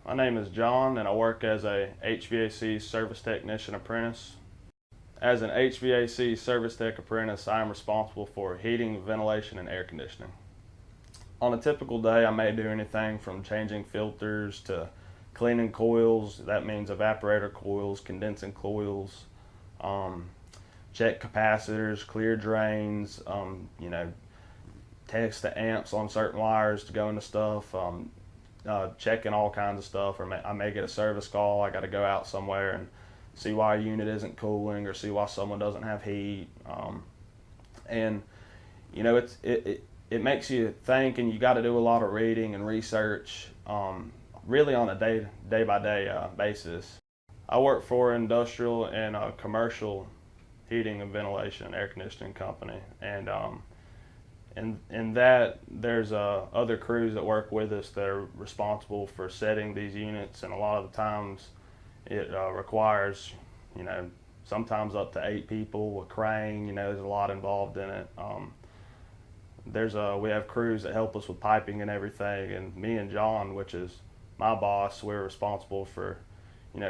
My name is John and I work as a HVAC Service Technician apprentice. As an HVAC Service Tech apprentice, I am responsible for heating, ventilation, and air conditioning. On a typical day, I may do anything from changing filters to cleaning coils. That means evaporator coils, condensing coils, check capacitors, clear drains, test the amps on certain wires to go into stuff, checking all kinds of stuff. Or I may get a service call. I got to go out somewhere and see why a unit isn't cooling or see why someone doesn't have heat. And you know, it makes you think, and you got to do a lot of reading and research, really on a day by day basis. I work for an industrial and commercial heating and ventilation and air conditioning company, and in that there's other crews that work with us that are responsible for setting these units, and a lot of the times it requires, sometimes up to 8 people, a crane. There's a lot involved in it. We have crews that help us with piping and everything, and me and John, which is my boss, we're responsible for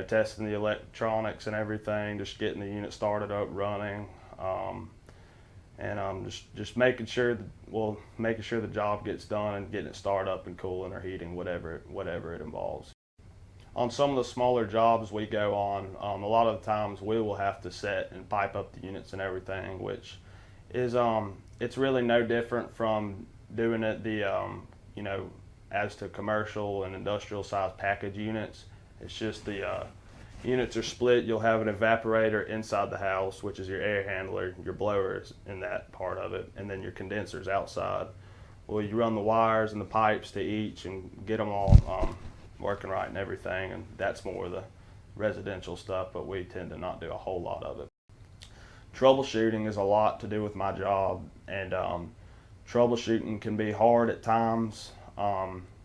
testing the electronics and everything, just getting the unit started up running, and just making sure the job gets done and getting it started up and cooling or heating, whatever it involves. On some of the smaller jobs we go on, a lot of the times we will have to set and pipe up the units and everything, which is it's really no different from doing it as to commercial and industrial size package units. It's just the units are split. You'll have an evaporator inside the house, which is your air handler, your blowers in that part of it, and then your condensers outside. Well, you run the wires and the pipes to each and get them all working right and everything, and that's more of the residential stuff, but we tend to not do a whole lot of it. Troubleshooting is a lot to do with my job, and troubleshooting can be hard at times.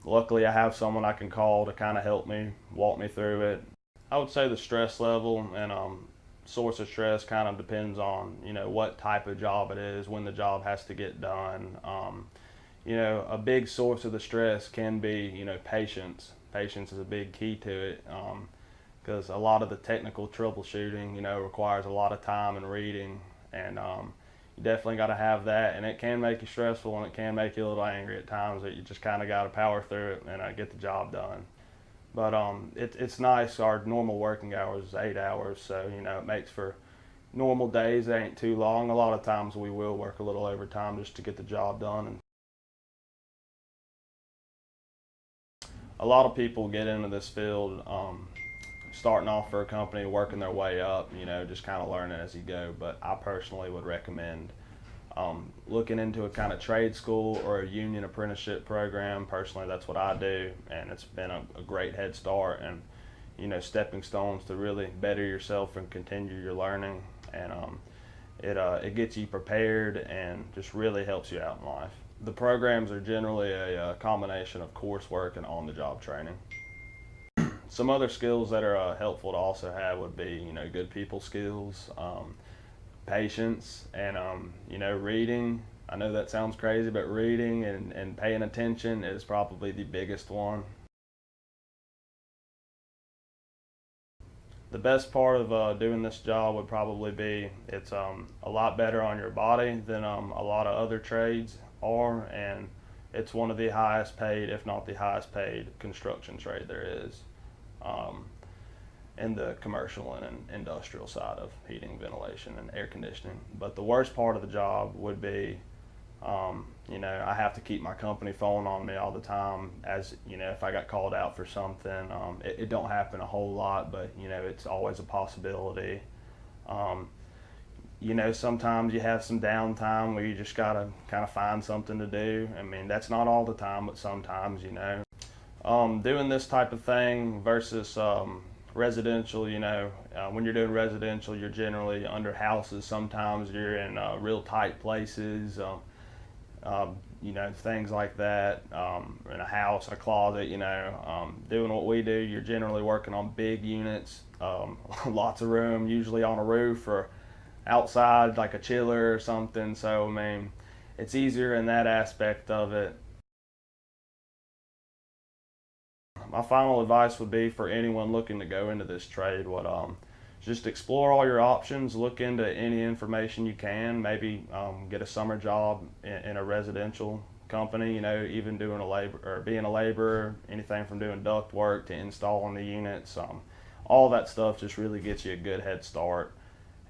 Luckily, I have someone I can call to kind of help me, walk me through it. I would say the stress level and source of stress kind of depends on what type of job it is, when the job has to get done. A big source of the stress can be patience. Patience is a big key to it, because a lot of the technical troubleshooting requires a lot of time and reading, and you definitely got to have that, and it can make you stressful and it can make you a little angry at times, that you just kind of got to power through it and get the job done. But it's nice. Our normal working hours is 8 hours, so it makes for normal days. They ain't too long. A lot of times we will work a little overtime just to get the job done. And a lot of people get into this field starting off for a company, working their way up, just kind of learning as you go. But I personally would recommend looking into a kind of trade school or a union apprenticeship program. Personally, that's what I do, and it's been a great head start and stepping stones to really better yourself and continue your learning. And it gets you prepared and just really helps you out in life. The programs are generally a combination of coursework and on-the-job training. Some other skills that are helpful to also have would be, good people skills, patience, and, reading. I know that sounds crazy, but reading and paying attention is probably the biggest one. The best part of doing this job would probably be it's a lot better on your body than a lot of other trades are, and it's one of the highest paid, if not the highest paid, construction trade there is in the commercial and industrial side of heating, ventilation, and air conditioning. But the worst part of the job would be, I have to keep my company phone on me all the time, as if I got called out for something. It don't happen a whole lot, but it's always a possibility. Sometimes you have some downtime where you just gotta kind of find something to do. I mean, that's not all the time, but sometimes, doing this type of thing versus residential, when you're doing residential, you're generally under houses. Sometimes you're in real tight places, things like that, in a house, a closet, doing what we do, you're generally working on big units, lots of room, usually on a roof or outside like a chiller or something. So, I mean, it's easier in that aspect of it. my final advice would be for anyone looking to go into this trade, just explore all your options, look into any information you can, maybe get a summer job in a residential company, you know, even doing being a laborer, anything from doing duct work to installing the units. All that stuff just really gets you a good head start.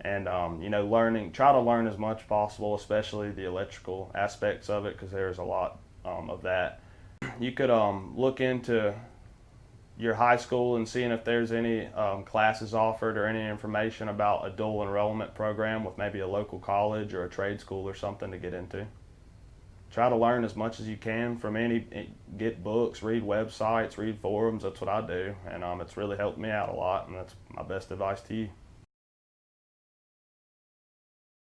And you know, try to learn as much possible, especially the electrical aspects of it, because there's a lot of that. You could look into your high school and seeing if there's any classes offered or any information about a dual enrollment program with maybe a local college or a trade school or something to get into. Try to learn as much as you can from get books, read websites, read forums. That's what I do, and it's really helped me out a lot, and that's my best advice to you.